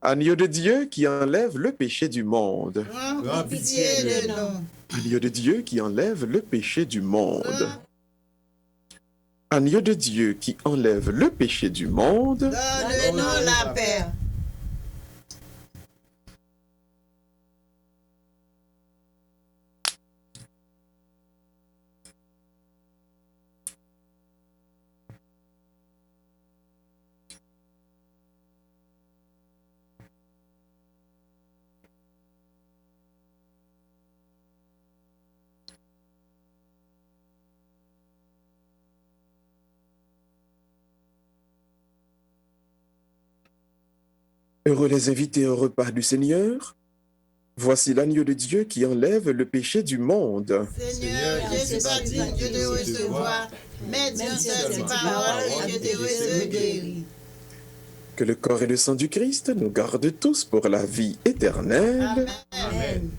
Agneau de Dieu qui enlève le péché du monde. Prends pitié de nous. Agneau de Dieu qui enlève le péché du monde. Agneau de Dieu qui enlève le péché du monde. Donne-nous la paix. Heureux les invités au repas du Seigneur. Voici l'agneau de Dieu qui enlève le péché du monde. Seigneur, je ne suis pas digne de te recevoir, mais dis cette parole et je te serai guéri. Que le corps et le sang du Christ nous gardent tous pour la vie éternelle. Amen.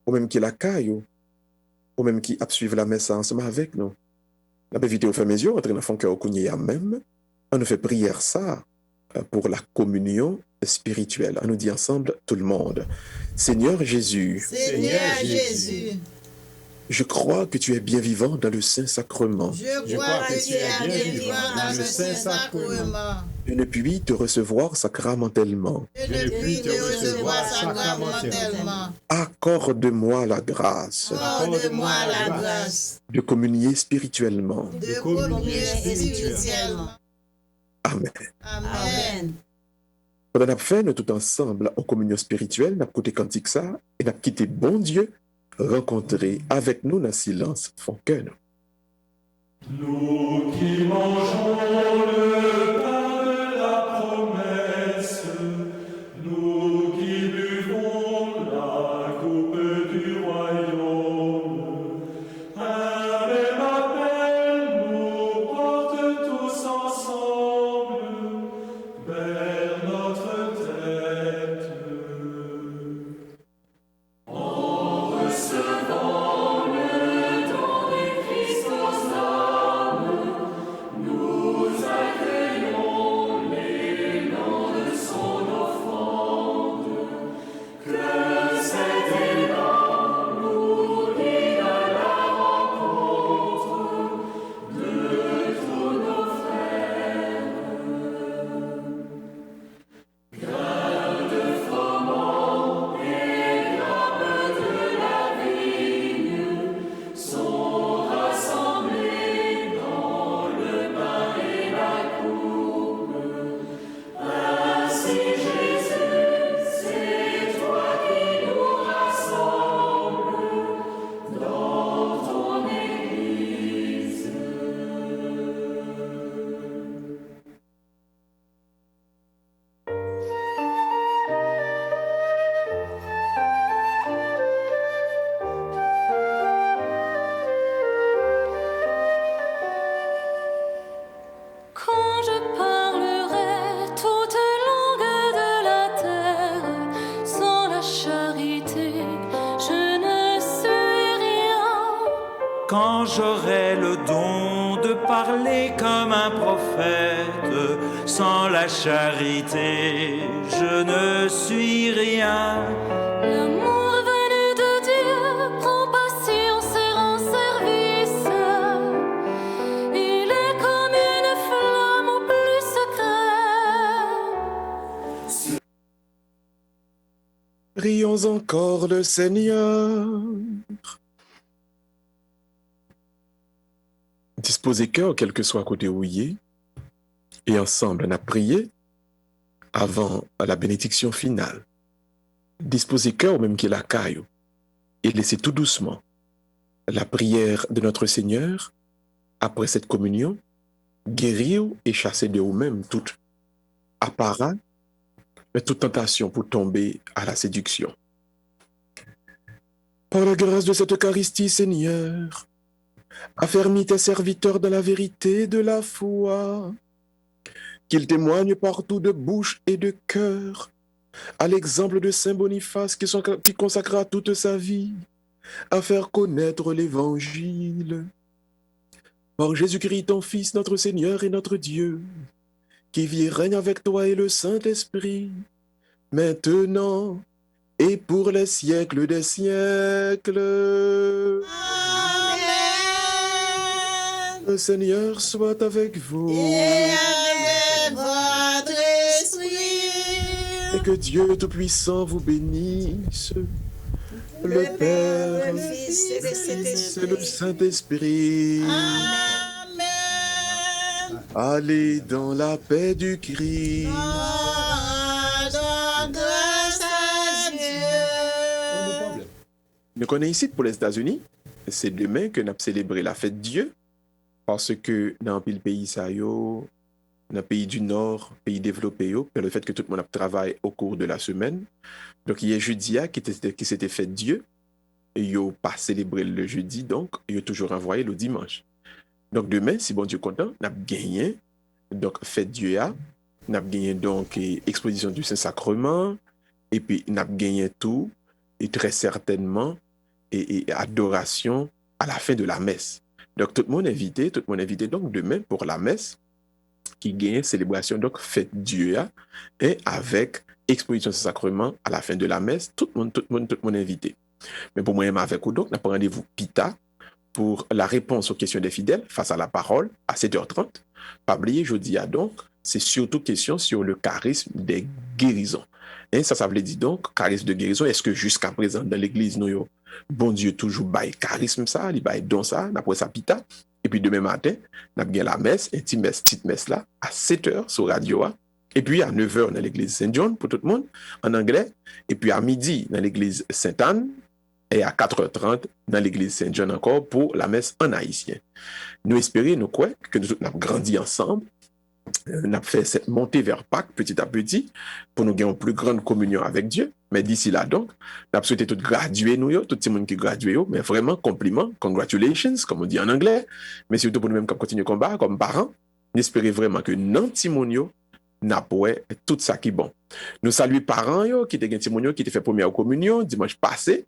ou même qui la caille, ou même qui a suivre la messe ensemble avec nous. On peut éviter au faire mes yeux, entrer dans le cœur au même. On nous fait prière ça pour la communion spirituelle. On nous dit ensemble, tout le monde, Seigneur Jésus, Seigneur Jésus, je crois que tu es bien vivant dans le Saint-Sacrement. je crois que tu es bien vivant dans le Saint-Sacrement. Je ne puis te recevoir sacramentellement. Je ne puis te recevoir sacramentellement. Accorde-moi la grâce Accorde-moi la grâce de communier spirituellement. de communier spirituellement. Amen. Amen. Pendant qu'on fait nous tout ensemble en communion spirituelle, nous avons écouté cantique ça et nous avons quitté bon Dieu rencontrer avec nous dans le silence font que nous. Nous qui mangeons le pain de la promesse, nous qui buvons la coupe du royaume, un même appel nous porte tous ensemble vers notre tête. En recevant le don du Christ aux âmes, nous accueillons l'élan de son offrande. Que cet élan nous guide à la rencontre de tous nos frères. Grains froment et grappes de la vigne sont rassemblés dans le pain et la coupe. Ainsi Jésus, c'est toi qui nous rassembles dans ton Église. Quand je parlerai toute langue de la terre, sans la charité, je ne suis rien. Quand j'aurai le don de parler comme un prophète, sans la charité, je ne suis rien. L'amour venu de Dieu prend patience et rend service. Il est comme une flamme au plus secret. Prions encore le Seigneur. Disposez cœur, quel que soit côté où il est, et ensemble on a prié avant la bénédiction finale. Disposez cœur même qu'il a caillou et laissez tout doucement la prière de notre Seigneur après cette communion guérir et chasser de vous-même toute apparat, mais toute tentation pour tomber à la séduction. Par la grâce de cette Eucharistie, Seigneur, affermis tes serviteurs dans la vérité de la foi, qu'ils témoignent partout de bouche et de cœur, à l'exemple de Saint Boniface qui consacra toute sa vie à faire connaître l'Évangile. Par Jésus-Christ, ton Fils, notre Seigneur et notre Dieu, qui vit et règne avec toi et le Saint-Esprit, maintenant et pour les siècles des siècles. Amen. Le Seigneur soit avec vous. Et avec votre esprit. Et que Dieu Tout-Puissant vous bénisse, le Père, le Fils et le et Saint-Esprit. le Saint-Esprit. Amen. Allez dans la paix du Christ. Rendons grâce à Dieu. Nous connaissons ici pour les États-Unis, c'est demain que nous avons célébré la fête Dieu, parce que dans le pays, dans le pays du Nord, pays développé, le fait que tout le monde travaille au cours de la semaine. Donc, il y a jeudi qui s'était fait Dieu, et ils n'ont pas célébré le jeudi, donc ils ont toujours envoyé le dimanche. Donc, demain, si bon Dieu est content, nous avons gagné, donc fête Dieu, nous avons gagné donc exposition du Saint-Sacrement, et puis nous avons gagné tout, et très certainement, et adoration à la fin de la messe. Donc, tout le monde invité donc demain pour la messe qui gagne célébration, donc fête Dieu, et avec exposition du sacrement à la fin de la messe, tout le monde invité. Mais pour moi, avec vous, donc, on a pas rendez-vous Pita pour la réponse aux questions des fidèles face à la parole à 7h30. Pas oublier, je dis donc, c'est surtout question sur le charisme des guérisons. Et ça veut dire donc, charisme de guérison, est-ce que jusqu'à présent, dans l'église, nous, bon Dieu, toujours bail charisme ça, il bail don ça, après ça Pita. Et puis demain matin, on a bien la messe, une petite messe là, à 7h sur Radio A. Et puis à 9h dans l'église Saint-John pour tout le monde, en anglais. Et puis à midi dans l'église Sainte-Anne. Et à 4h30 dans l'église Saint-John encore pour la messe en haïtien. Nous espérons, nous croyons que nous avons grandi ensemble. Nous avons fait cette montée vers Pâques petit à petit pour nous gagner une plus grande communion avec Dieu. Mais d'ici là, donc, nous avons souhaité tout graduer, nous, tout le monde qui gradué, mais vraiment, compliment, congratulations, comme on dit en anglais, mais surtout pour nous-mêmes qui continuons le combat, comme parents, nous espérons vraiment que dans Timonio, n'a pas tout ça qui est bon. Nous saluons parents qui étaient Timonio, qui étaient fait première communion dimanche passé.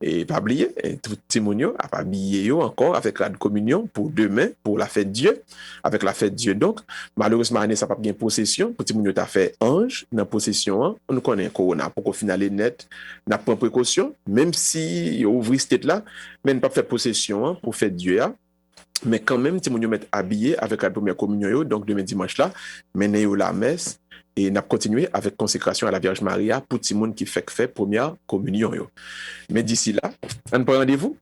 Et pas oublier, tout Timonio a pas habillé encore avec la communion pour demain, pour la fête Dieu, avec la fête Dieu. Donc, malheureusement, ça n'a pas bien possession. Pour Timonio, tu as fait ange dans possession. On connaît corona. Pour qu'au final, net, n'a pas précaution, même si il ouvre cette tête là, mais n'a pas fait possession pour fête Dieu. Mais quand même, Timonio met habillé avec la première communion. Donc, demain dimanche là, mener la messe. Et nous avons continué avec consécration à la Vierge Maria pour tout le monde qui fait première communion. Mais d'ici là, on prend rendez-vous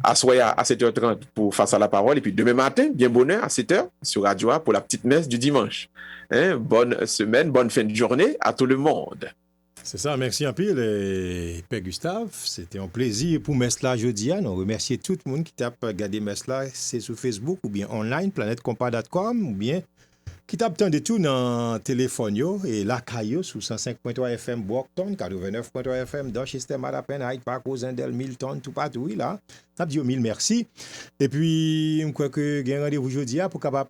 à 7h30 pour Face à la parole. Et puis demain matin, bien bonheur à 7h sur Radio A pour la petite messe du dimanche. Bonne semaine, bonne fin de journée à tout le monde. C'est ça, merci un peu, Père Gustave. C'était un plaisir pour Messe-là jeudi. Nous remercions tout le monde qui t'a regardé Messe-là, c'est sur Facebook ou bien online, planetecompa.com ou bien qui tape tant de tout dans téléphone yo et la caillou sous 105.3 FM Brockton, 89.3 FM Dorchester, Madapen, Hyde Park, Rosendale, Milton, tout partout là. Ça dit mille merci. Et puis je crois que j'ai un rendez-vous aujourd'hui pour capable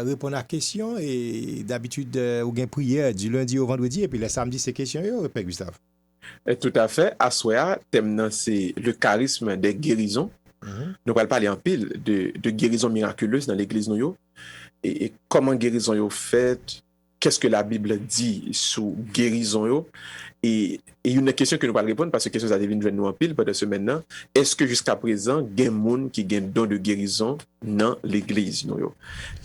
répondre à la question et d'habitude ou gain prière du lundi au vendredi et puis le samedi c'est question yo, Père Gustave. Tout à fait. À soir, thème c'est le charisme des guérisons. Nous allons parler en pile de guérisons miraculeuses dans l'église nous. Et comment guérison est faite, qu'est-ce que la Bible dit sur guérison et une question que nous allons répondre parce que question ça devient nous en pile pendant ce maintenant, est-ce que jusqu'à présent il y a des gens qui ont don de guérison dans l'église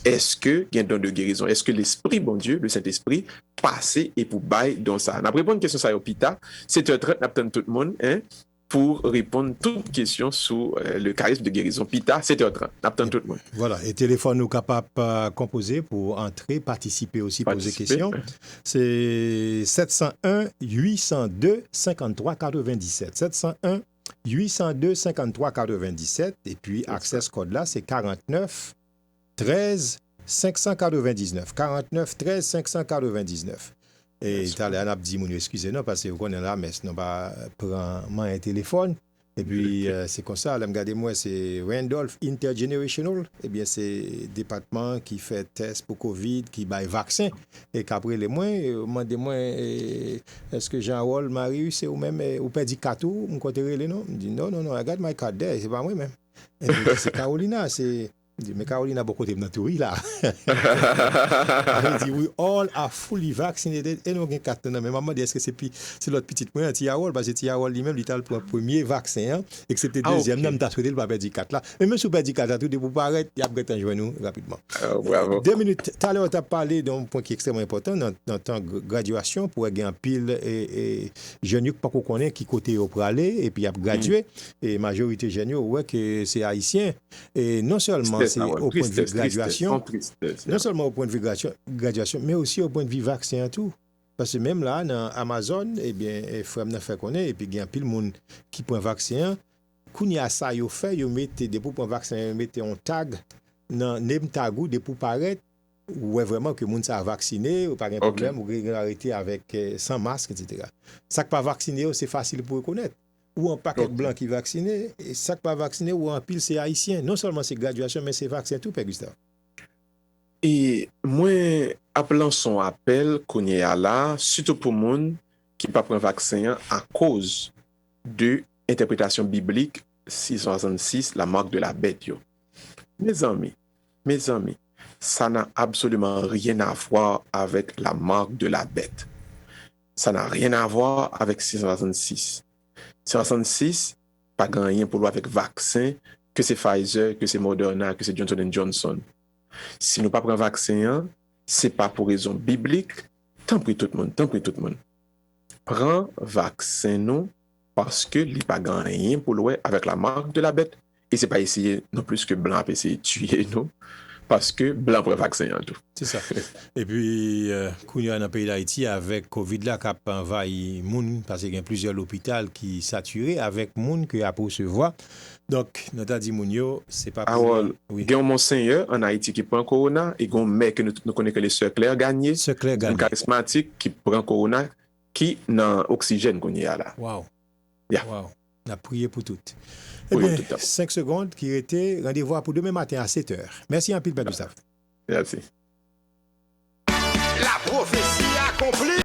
est-ce que il y a don de guérison, est-ce que l'esprit bon Dieu, le Saint-Esprit passé et pour bail dans ça. On va répondre question ça au Pita, 7h30 n'attend tout le monde pour répondre toutes questions sur le charisme de guérison. Pita, 7h30. N'attend tout le monde. Voilà. Et téléphone nous capable composer pour entrer, participer aussi, poser questions. C'est 701 802 53 97. 701 802 53 97. Et puis, access code là, c'est 49 13 599. 49 13 599. Et tout à l'heure, on a dit, excusez-nous, parce que vous connaissez la messe, on va prendre un téléphone. Et puis, c'est comme ça, là, regardez-moi, c'est Randolph Intergenerational. Eh bien, c'est département qui fait test pour Covid, qui baille vaccin. Et qu'après les mois, demandez-moi, est-ce que Jean-Paul, Marius, ou même, ou Pedi Katou, on compte les noms? Je dis, non, I got my card there, c'est pas moi-même. Et puis, c'est Carolina, c'est. Mais Caroline a beaucoup de naturi là. Elle dit, we all are fully vaccinated. Et nous avons 4 ans. Mais maman dit, est-ce que c'est l'autre petite point, Tiaol, parce que Tiaol lui-même, il a le premier vaccin, et que c'était le deuxième, nous avons souhaité le papier 4 là. Mais même si vous avez 4 là, tout de vous paraître, il y a besoin de joindre nous rapidement. Bravo. 2 minutes. Tout à l'heure, tu as parlé d'un point qui est extrêmement important dans ta graduation pour gagner un pile et jeunes qui pas qu'on connaît qui côté au aller et puis il a gradué. Et majorité jeunes, ouais, que c'est haïtien. Et non seulement c'est au point de vue graduation, non seulement au point de vue graduation, mais aussi au point de vue vaccin et tout. Parce que même là, dans Amazon, eh bien, frère n'a fait connaître, et puis il y a pile monde qui prend vaccin. Quand il y a ça, il fait, il met des pour prendre vaccin, il met un tag dans name tagou de pour paraître où est vraiment que monde ça vacciné ou pas de problème ou régularité avec sans masque, etc. Ça qui pas vacciné, c'est facile pour reconnaître. Ou un paquet blanc qui est vacciné, et ça qui pas vacciné, ou un pile c'est haïtien. Non seulement c'est graduation, mais c'est vaccin tout, Père Gustave. Et moi, appelant son appel qu'on y a là, surtout pour les gens qui ne prennent pas vaccin à cause de interprétation biblique 666, la marque de la bête. Yo. Mes amis, ça n'a absolument rien à voir avec la marque de la bête. Ça n'a rien à voir avec 666. 666, pas rien pour avec vaccin, que c'est Pfizer, que c'est Moderna, que c'est Johnson & Johnson. Si nous ne prenons pas vaccin, ce n'est pas pour raison biblique. Tant pis tout le monde. Prends vaccin nous parce que il n'y a pas rien pour le avec la marque de la bête. Et ce n'est pas essayer non plus que blanc essayer de tuer nous. Parce que blanc prend vaccin en tout. C'est ça. Et puis, quand il y a dans le pays d'Haïti, avec Covid là, qui a envahi moun, parce qu'il y a plusieurs hôpitaux qui sont saturés avec moun qui a pour se voir. Donc, notre dit Mounio, c'est pas possible. Oui. Il y a un monseigneur en Haïti qui prend corona, et il y a un mec que nous connaissons que les Sœurs Claire gagné. Un charismatique qui prend corona, qui n'a oxygène qu'on y a là. Wow. Yeah. Wow. On a prié pour toutes. Eh bien, 5 secondes qui étaient rendez-vous pour demain matin à 7h. Merci un peu, Père Gustave. Merci. La prophétie accomplie.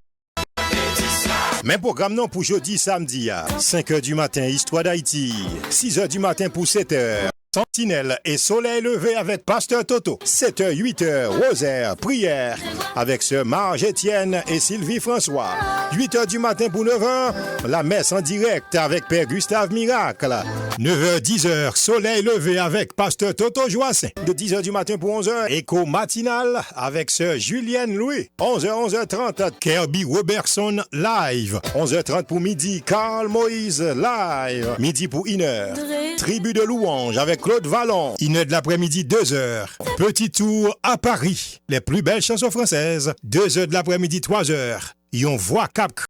Même programme non pour jeudi, samedi à 5h du matin, Histoire d'Haïti. 6h du matin pour 7h. Sentinelle et Soleil levé avec Pasteur Toto. 7h, 8h, Rosaire, prière avec Sœur Marge Etienne et Sylvie François. 8h du matin pour 9h, la messe en direct avec Père Gustave Miracle. 9h, 10h, Soleil levé avec Pasteur Toto Joassin. De 10h du matin pour 11h, écho matinal avec Sœur Julienne Louis. 11h, 11h30, Kirby Robertson live. 11h30 pour midi, Carl Moïse live. Midi pour 1h, tribu de louange avec Claude Vallon. 1h de l'après-midi, 2h. Petit tour à Paris. Les plus belles chansons françaises. 2h de l'après-midi, 3h. Et on voit Cap